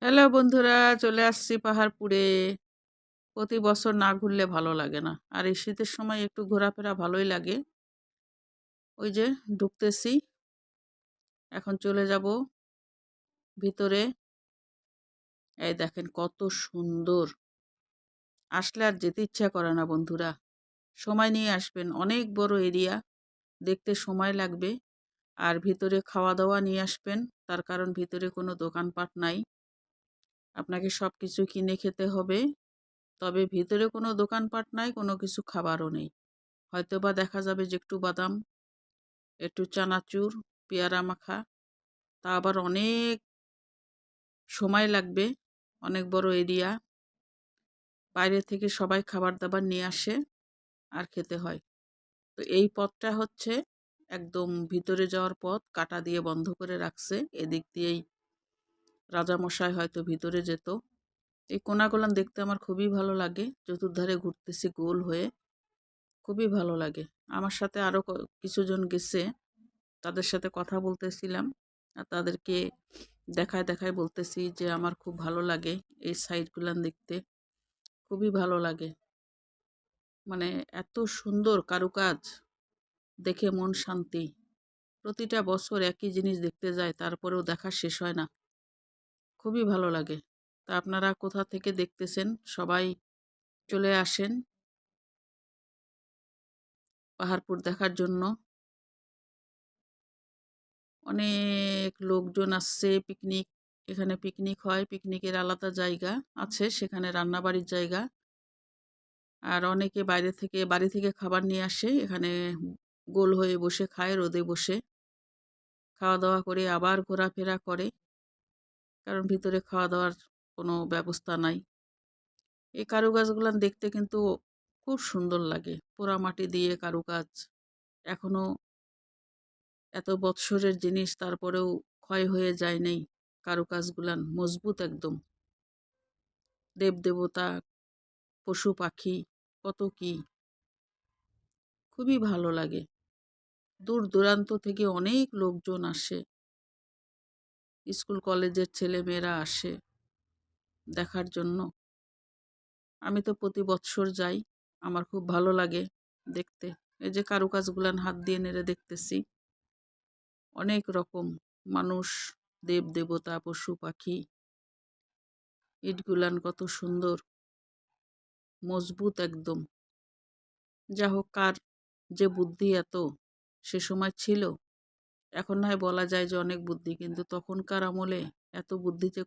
Hello বন্ধুরা, চলে আসছি পাহাড়পুরে। প্রতি বছর না ঘুরলে ভালো লাগে না, আর এই শীতের সময় একটু ঘোরাফেরা ভালোই লাগে। ওই যে ঢুকতেছি, এখন চলে যাব ভিতরে। এই দেখেন কত সুন্দর, আসলে আর যেতে ইচ্ছা করে না বন্ধুরা। সময় নিয়ে আসবেন, অনেক বড় এরিয়া, দেখতে সময় লাগবে। আর ভিতরে খাওয়া দাওয়া নিয়ে আসবেন, তার কারণ ভিতরে কোনো দোকানপাট নাই, আপনাকে সব কিছু কিনে খেতে হবে। তবে ভিতরে কোনো দোকানপাট নাই, কোনো কিছু খাবারও নেই। হয়তোবা দেখা যাবে যে একটু বাদাম, একটু চানাচুর, পেয়ারা মাখা, তা আবার অনেক সময় লাগবে। অনেক বড় এরিয়া, বাইরে থেকে সবাই খাবার দাবার নিয়ে আসে আর খেতে হয়। তো এই পথটা হচ্ছে একদম ভিতরে যাওয়ার পথ, কাটা দিয়ে বন্ধ করে রাখছে। এদিক দিয়েই রাজামশাই হয়তো ভিতরে যেত। এই কোনাগুলান দেখতে আমার খুবই ভালো লাগে, চতুর্ধারে ঘুরতেছি গোল হয়ে, খুবই ভালো লাগে। আমার সাথে আরো কিছুজন গেছে, তাদের সাথে কথা বলতেছিলাম আর তাদেরকে দেখায় দেখায় বলতেছি যে আমার খুব ভালো লাগে এই সাইটগুলান দেখতে, খুবই ভালো লাগে। মানে এত সুন্দর কারুকাজ, দেখে মন শান্তি। প্রতিটা বছর একই জিনিস দেখতে যায়, তারপরেও দেখা শেষ হয় না, খুবই ভালো লাগে। তা আপনারা কোথা থেকে দেখতেছেন সবাই চলে আসেন পাহাড়পুর দেখার জন্য। অনেক লোকজন আসছে পিকনিক, এখানে পিকনিক হয়, পিকনিকের আলাদা জায়গা আছে, সেখানে রান্নাবাড়ির জায়গা। আর অনেকে বাইরে থেকে বাড়ি থেকে খাবার নিয়ে আসে, এখানে গোল হয়ে বসে খায়, রোদে বসে খাওয়া দাওয়া করে আবার ঘোরাফেরা করে, কারণ ভিতরে খাওয়া দাওয়ার কোনো ব্যবস্থা নাই। এই কারুকাজগুলো দেখতে কিন্তু খুব সুন্দর লাগে, পোড়ামাটি দিয়ে কারুকাজ, এখনো এত বৎসরের জিনিস তারপরেও ক্ষয় হয়ে যায় নাই। কারুকাজগুলান মজবুত একদম, দেবদেবতা, পশু পাখি, কত কি, খুবই ভালো লাগে। দূর দূরান্ত থেকে অনেক লোকজন আসে, স্কুল কলেজের ছেলে মেয়েরা আসে দেখার জন্য। আমি তো প্রতি বৎসর যাই, আমার খুব ভালো লাগে দেখতে। এই যে কারুকাজগুলান হাত দিয়ে নেড়ে দেখতেছি, অনেক রকম মানুষ, দেব দেবতা, পশু পাখি, ইটগুলান কত সুন্দর, মজবুত একদম। যা হোক, কার যে বুদ্ধি এত সে সময় ছিল, এখন নয় বলা যায় যে অনেক বুদ্ধি, কিন্তু তখনকার আমলে এত বুদ্ধি যে